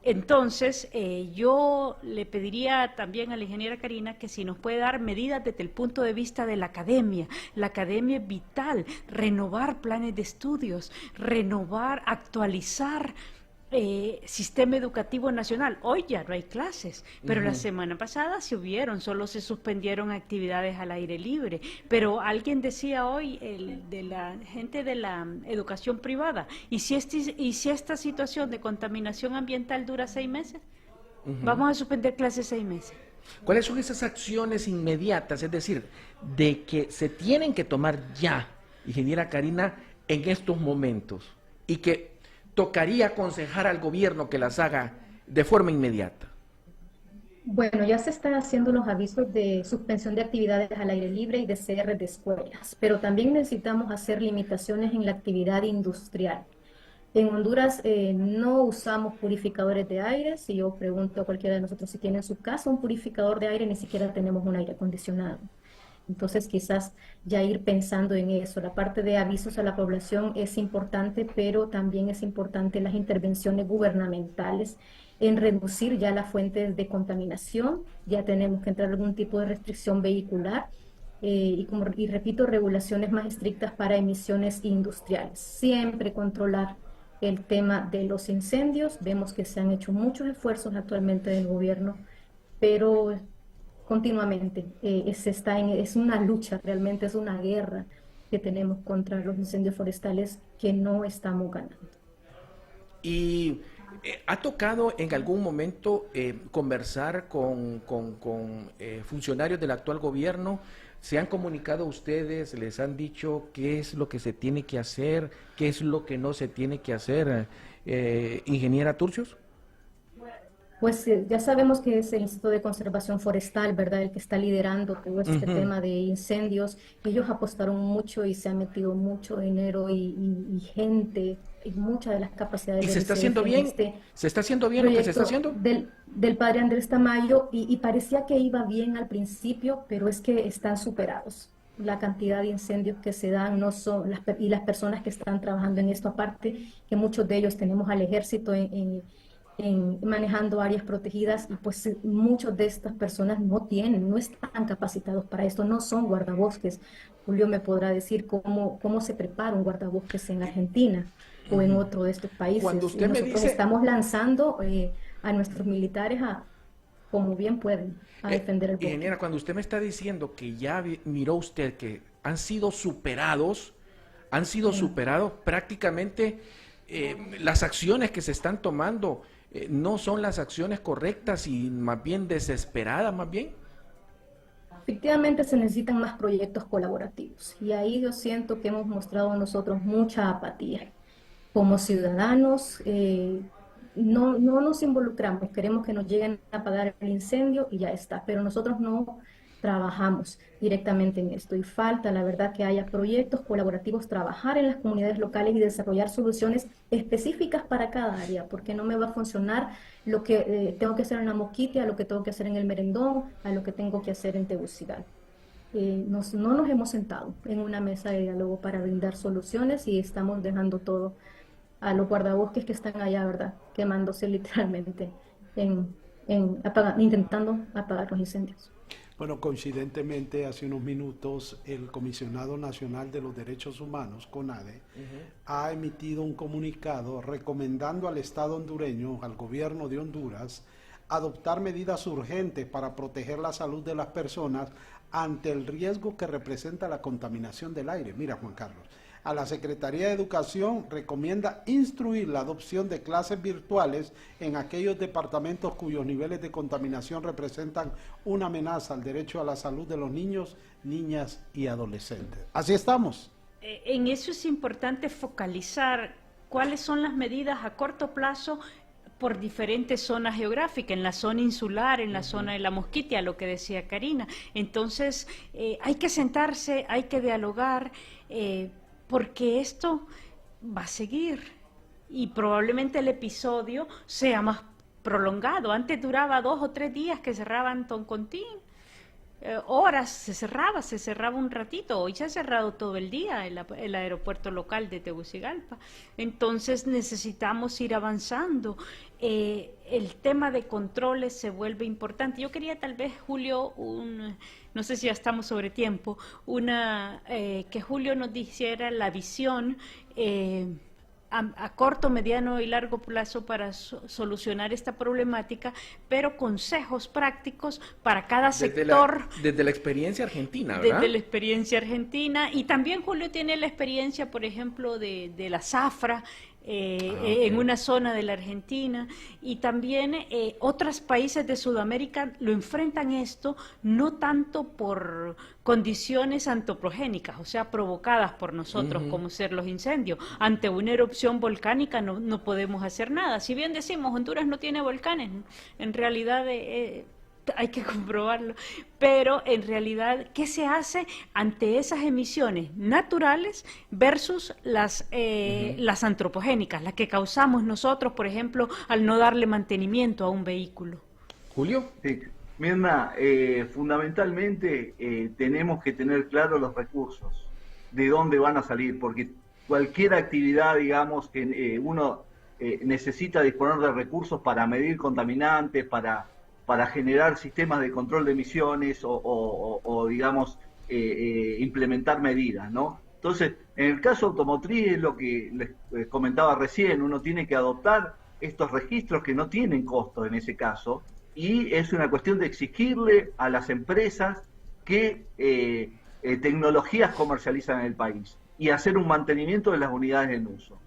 Entonces, yo le pediría también a la ingeniera Karina que si nos puede dar medidas desde el punto de vista de la academia. La academia es vital, renovar planes de estudios, renovar, actualizar sistema educativo nacional. Hoy ya no hay clases, pero la semana pasada sí hubieron, solo se suspendieron actividades al aire libre. Pero alguien decía hoy, de la gente de la educación privada, ¿y si esta situación de contaminación ambiental dura 6 meses? Vamos a suspender clases 6 meses.
¿Cuáles son esas acciones inmediatas, es decir, de que se tienen que tomar ya, ingeniera Karina, en estos momentos y que tocaría aconsejar al gobierno que las haga de forma inmediata?
Bueno, ya se están haciendo los avisos de suspensión de actividades al aire libre y de cierre de escuelas, pero también necesitamos hacer limitaciones en la actividad industrial. En Honduras no usamos purificadores de aire. Si yo pregunto a cualquiera de nosotros si tiene en su casa un purificador de aire, ni siquiera tenemos un aire acondicionado. Entonces, quizás ya ir pensando en eso. La parte de avisos a la población es importante, pero también es importante las intervenciones gubernamentales en reducir ya las fuentes de contaminación. Ya tenemos que entrar en algún tipo de restricción vehicular y repito, regulaciones más estrictas para emisiones industriales. Siempre controlar el tema de los incendios. Vemos que se han hecho muchos esfuerzos actualmente del gobierno, pero continuamente es una lucha, realmente es una guerra que tenemos contra los incendios forestales que no estamos ganando.
¿Y ha tocado en algún momento conversar con funcionarios del actual gobierno? ¿Se han comunicado ustedes? ¿Les han dicho qué es lo que se tiene que hacer? ¿Qué es lo que no se tiene que hacer? Ingeniera Turcios.
Pues ya sabemos que es el Instituto de Conservación Forestal, ¿verdad?, el que está liderando todo este tema de incendios. Ellos apostaron mucho y se han metido mucho dinero y gente y muchas de las capacidades.
¿Y se está haciendo bien? ¿Se está haciendo bien lo que se está haciendo?
Del padre Andrés Tamayo, y parecía que iba bien al principio, pero es que están superados. La cantidad de incendios que se dan no son y las personas que están trabajando en esto, aparte que muchos de ellos tenemos al ejército manejando áreas protegidas, y pues muchas de estas personas no están capacitados para esto, no son guardabosques. Julio me podrá decir cómo se prepara un guardabosques en Argentina o en otro de estos países.
Cuando usted me
nosotros
dice...
estamos lanzando a nuestros militares como bien pueden, a defender el bosque.
Ingeniera, cuando usted me está diciendo que ya miró usted que han sido superados prácticamente, las acciones que se están tomando no son las acciones correctas y más bien desesperadas, más bien.
Efectivamente se necesitan más proyectos colaborativos, y ahí yo siento que hemos mostrado nosotros mucha apatía. Como ciudadanos no nos involucramos, queremos que nos lleguen a apagar el incendio y ya está, pero nosotros no trabajamos directamente en esto, y falta, la verdad, que haya proyectos colaborativos, trabajar en las comunidades locales y desarrollar soluciones específicas para cada área, porque no me va a funcionar lo que tengo que hacer en la Moquitia, a lo que tengo que hacer en el Merendón, a lo que tengo que hacer en Tegucigalpa. No nos hemos sentado en una mesa de diálogo para brindar soluciones, y estamos dejando todo a los guardabosques que están allá, ¿verdad?, quemándose literalmente, intentando apagar los incendios.
Bueno, coincidentemente, hace unos minutos, el Comisionado Nacional de los Derechos Humanos, CONADE, ha emitido un comunicado recomendando al Estado hondureño, al gobierno de Honduras, adoptar medidas urgentes para proteger la salud de las personas ante el riesgo que representa la contaminación del aire. Mira, Juan Carlos, a la Secretaría de Educación recomienda instruir la adopción de clases virtuales en aquellos departamentos cuyos niveles de contaminación representan una amenaza al derecho a la salud de los niños, niñas y adolescentes. Así estamos.
En eso es importante focalizar cuáles son las medidas a corto plazo por diferentes zonas geográficas, en la zona insular, en la zona de la Mosquitia, lo que decía Karina. Entonces, hay que sentarse, hay que dialogar, porque esto va a seguir y probablemente el episodio sea más prolongado. Antes duraba 2 o 3 días que cerraban Toncontín, horas se cerraba un ratito. Hoy se ha cerrado todo el día el aeropuerto local de Tegucigalpa. Entonces necesitamos ir avanzando. El tema de controles se vuelve importante. Yo quería tal vez, Julio, no sé si ya estamos sobre tiempo, que Julio nos dijera la visión a corto, mediano y largo plazo para solucionar esta problemática, pero consejos prácticos para cada sector.
Desde la experiencia argentina, ¿verdad?
Desde la experiencia argentina, y también Julio tiene la experiencia, por ejemplo, de la zafra, en una zona de la Argentina, y también otros países de Sudamérica lo enfrentan esto no tanto por condiciones antropogénicas, o sea, provocadas por nosotros, como ser los incendios. Ante una erupción volcánica no podemos hacer nada. Si bien decimos Honduras no tiene volcanes, en realidad hay que comprobarlo, pero en realidad, ¿qué se hace ante esas emisiones naturales versus las antropogénicas, las que causamos nosotros, por ejemplo, al no darle mantenimiento a un vehículo?
Julio.
Sí. Mirna, fundamentalmente tenemos que tener claros los recursos, de dónde van a salir, porque cualquier actividad, digamos, que uno necesita disponer de recursos para medir contaminantes, para generar sistemas de control de emisiones o digamos, implementar medidas, ¿no? Entonces, en el caso automotriz, lo que les comentaba recién, uno tiene que adoptar estos registros que no tienen costo en ese caso, y es una cuestión de exigirle a las empresas que tecnologías comercializan en el país y hacer un mantenimiento de las unidades en uso.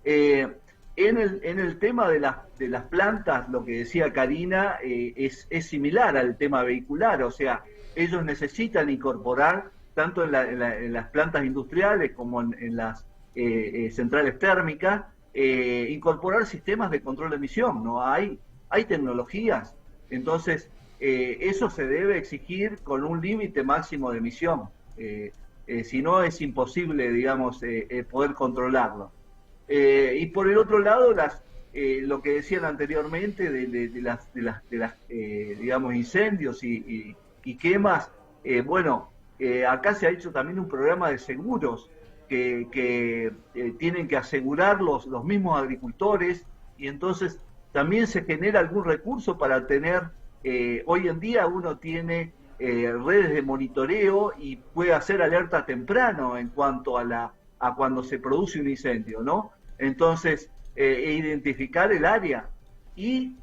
En el tema de las plantas, lo que decía Karina, es similar al tema vehicular, o sea, ellos necesitan incorporar, tanto en las plantas industriales como en las centrales térmicas, incorporar sistemas de control de emisión, ¿no? Hay tecnologías, entonces eso se debe exigir con un límite máximo de emisión, si no es imposible, digamos, poder controlarlo. Y por el otro lado, lo que decían anteriormente de las digamos, incendios y quemas, bueno, acá se ha hecho también un programa de seguros que tienen que asegurar los mismos agricultores, y entonces también se genera algún recurso para tener, hoy en día uno tiene redes de monitoreo y puede hacer alerta temprano en cuanto a cuando se produce un incendio, ¿no? Entonces, identificar el área. Y,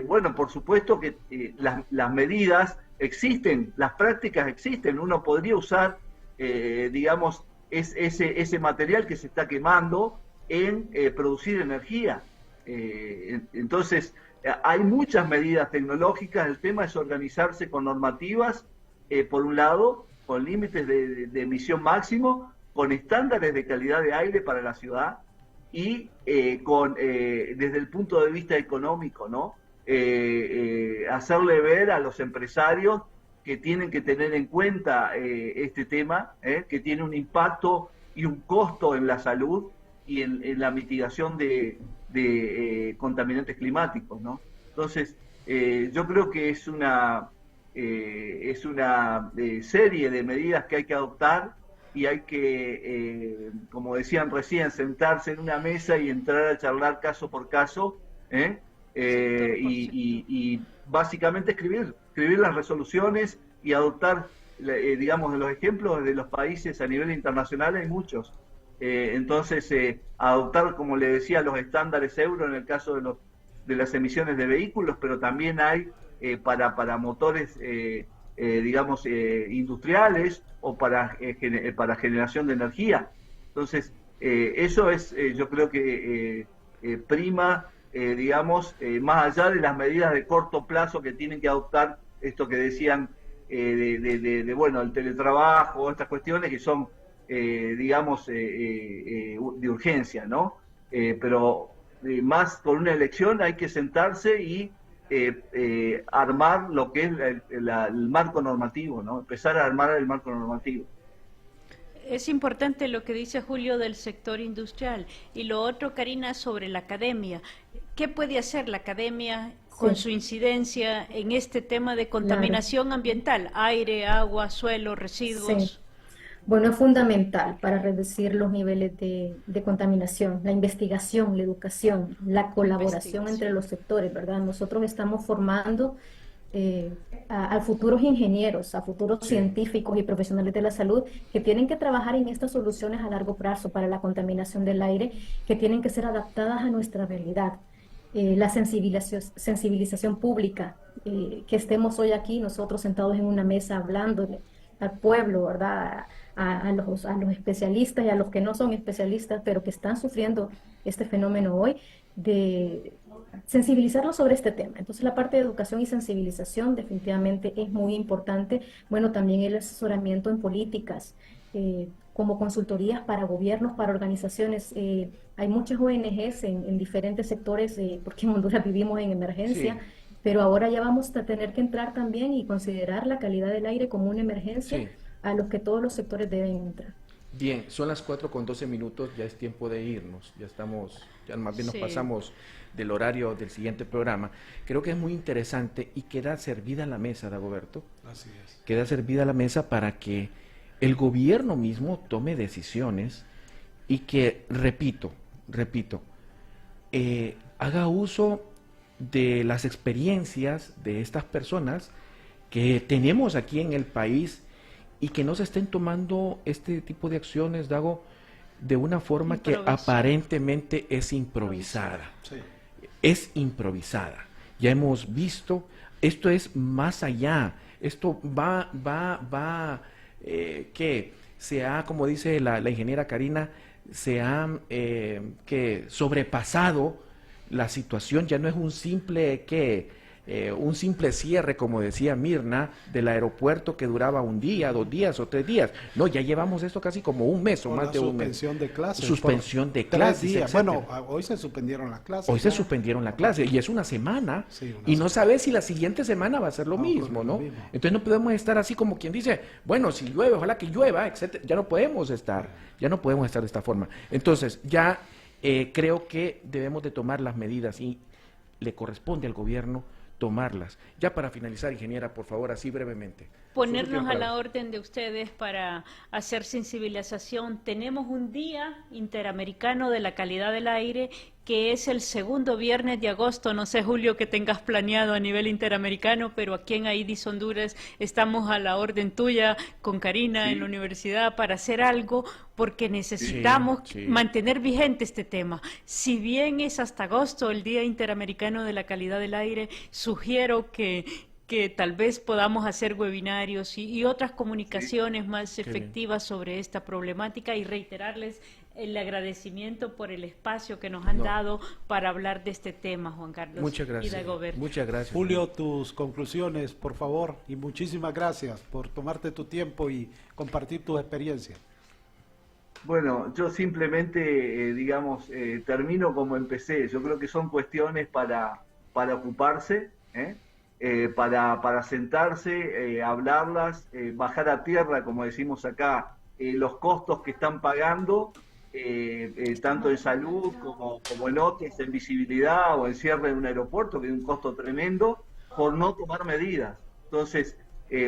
bueno, por supuesto que las medidas existen, las prácticas existen. Uno podría usar, digamos, ese material que se está quemando en producir energía. Entonces, hay muchas medidas tecnológicas. El tema es organizarse con normativas, por un lado, con límites de emisión máximo, con estándares de calidad de aire para la ciudad, y desde el punto de vista económico, ¿no? Hacerle ver a los empresarios que tienen que tener en cuenta este tema, que tiene un impacto y un costo en la salud y en la mitigación de contaminantes climáticos, ¿no? Entonces, yo creo que es una serie de medidas que hay que adoptar, y hay que, como decían recién, sentarse en una mesa y entrar a charlar caso por caso, y básicamente escribir las resoluciones y adoptar, digamos, de los ejemplos de los países a nivel internacional hay muchos. Entonces, adoptar, como le decía, los estándares euro en el caso de las emisiones de vehículos, pero también hay para motores, digamos, industriales, o para generación de energía. Entonces, eso es, yo creo que prima, digamos, más allá de las medidas de corto plazo que tienen que adoptar, esto que decían, bueno, el teletrabajo, estas cuestiones que son, digamos, de urgencia, ¿no? Pero más con una elección hay que sentarse y armar lo que es el marco normativo, ¿no? Empezar a armar el marco normativo.
Es importante lo que dice Julio del sector industrial. Y lo otro, Karina, sobre la academia. ¿Qué puede hacer la academia con su incidencia en este tema de contaminación ambiental? Aire, agua, suelo, residuos.
Sí. Bueno, es fundamental para reducir los niveles de contaminación, la investigación, la educación, la colaboración entre los sectores, ¿verdad? Nosotros estamos formando a futuros ingenieros, a futuros científicos y profesionales de la salud que tienen que trabajar en estas soluciones a largo plazo para la contaminación del aire, que tienen que ser adaptadas a nuestra realidad. La sensibilización pública, que estemos hoy aquí nosotros sentados en una mesa hablando al pueblo, ¿verdad? a los especialistas y a los que no son especialistas, pero que están sufriendo este fenómeno hoy, de sensibilizarlos sobre este tema. Entonces la parte de educación y sensibilización definitivamente es muy importante. Bueno, también el asesoramiento en políticas, como consultorías para gobiernos, para organizaciones. Hay muchas ONGs en diferentes sectores, porque en Honduras vivimos en emergencia,
Sí.
pero ahora ya vamos a tener que entrar también y considerar la calidad del aire como una emergencia
Sí.
a los que todos los sectores deben entrar.
Bien, son las 4:12, ya es tiempo de irnos, ya más bien nos
Sí.
pasamos del horario del siguiente programa. Creo que es muy interesante y queda servida la mesa, Dagoberto,
Así es.
queda servida la mesa para que el gobierno mismo tome decisiones y que, repito, haga uso de las experiencias de estas personas que tenemos aquí en el país y que no se estén tomando este tipo de acciones, Dago, de una forma que
Improvisada.
aparentemente es improvisada.
Sí.
Es improvisada. Ya hemos visto, esto es más allá, esto que se ha, como dice la ingeniera Karina, se ha que sobrepasado la situación, ya no es un simple cierre, como decía Mirna, del aeropuerto que duraba un día, 2 días o 3 días. No, ya llevamos esto casi como un mes o
Por
más
la
de un mes.
suspensión de clases.
Suspensión
por
de
3
clases,
días.
etcétera.
Bueno, hoy se suspendieron las clases.
Hoy se
¿no?
suspendieron la clase y es una semana,
Sí, una
y no
semana.
sabes si la siguiente semana va a ser lo
Va a ocurrir
mismo,
lo
¿no?
mismo.
Entonces no podemos estar así como quien dice, bueno, si llueve, ojalá que llueva, etcétera. Ya no podemos estar de esta forma. Entonces ya creo que debemos de tomar las medidas y le corresponde al gobierno tomarlas. Ya para finalizar, ingeniera, por favor, así brevemente.
Ponernos a la orden de ustedes para hacer sensibilización. Tenemos un Día Interamericano de la Calidad del Aire que es el segundo viernes de agosto. No sé, Julio, que tengas planeado a nivel interamericano, pero aquí en AIDIS Honduras estamos a la orden tuya con Karina
Sí.
en la universidad para hacer algo, porque necesitamos
Sí.
mantener vigente este tema. Si bien es hasta agosto el Día Interamericano de la Calidad del Aire, sugiero que tal vez podamos hacer webinarios y otras comunicaciones más
bien.
efectivas sobre esta problemática, y reiterarles el agradecimiento por el espacio que nos han
No.
dado para hablar de este tema, Juan Carlos.
Muchas
Y
gracias.
Dagoberto.
Muchas gracias.
Julio, tus conclusiones, por favor, y muchísimas gracias por tomarte tu tiempo y compartir tus experiencias.
Bueno, yo simplemente, termino como empecé. Yo creo que son cuestiones para ocuparse, para sentarse, hablarlas, bajar a tierra, como decimos acá, los costos que están pagando, tanto en salud como en otros, en visibilidad o en cierre de un aeropuerto, que es un costo tremendo, por no tomar medidas. Entonces,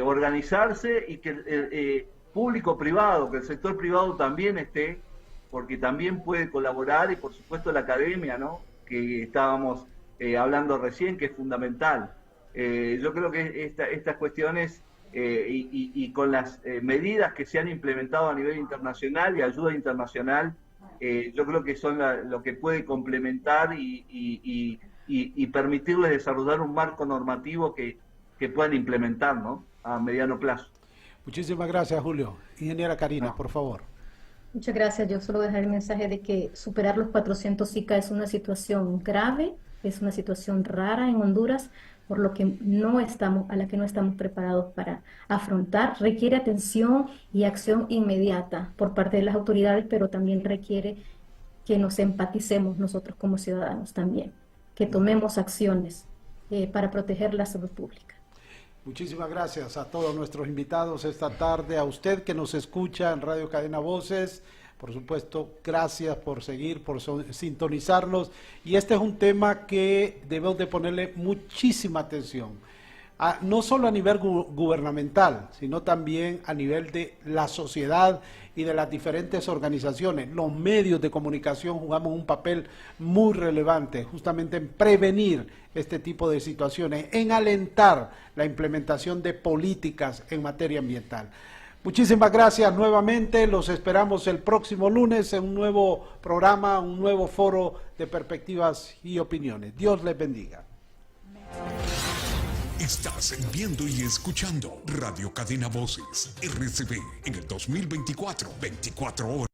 organizarse y que público-privado, que el sector privado también esté, porque también puede colaborar, y por supuesto la academia, ¿no?, que estábamos hablando recién, que es fundamental. Yo creo que estas cuestiones y con las medidas que se han implementado a nivel internacional y ayuda internacional, yo creo que son lo que puede complementar y permitirles desarrollar un marco normativo que puedan implementar, ¿no?, a mediano plazo.
Muchísimas gracias, Julio. Ingeniera Karina,
No.
por favor.
Muchas gracias. Yo solo dejar el mensaje de que superar los 400 Zika es una situación grave, es una situación rara en Honduras, por lo que a la que no estamos preparados para afrontar. Requiere atención y acción inmediata por parte de las autoridades, pero también requiere que nos empaticemos nosotros como ciudadanos también, que tomemos acciones para proteger la salud pública.
Muchísimas gracias a todos nuestros invitados esta tarde, a usted que nos escucha en Radio Cadena Voces. Por supuesto, gracias por seguir, por sintonizarnos. Y este es un tema que debemos de ponerle muchísima atención, no solo a nivel gubernamental, sino también a nivel de la sociedad y de las diferentes organizaciones. Los medios de comunicación jugamos un papel muy relevante justamente en prevenir este tipo de situaciones, en alentar la implementación de políticas en materia ambiental. Muchísimas gracias nuevamente, los esperamos el próximo lunes en un nuevo programa, un nuevo foro de perspectivas y opiniones. Dios les bendiga.
Estás viendo y escuchando Radio Cadena Voces, RCB, en el 2024, 24 horas.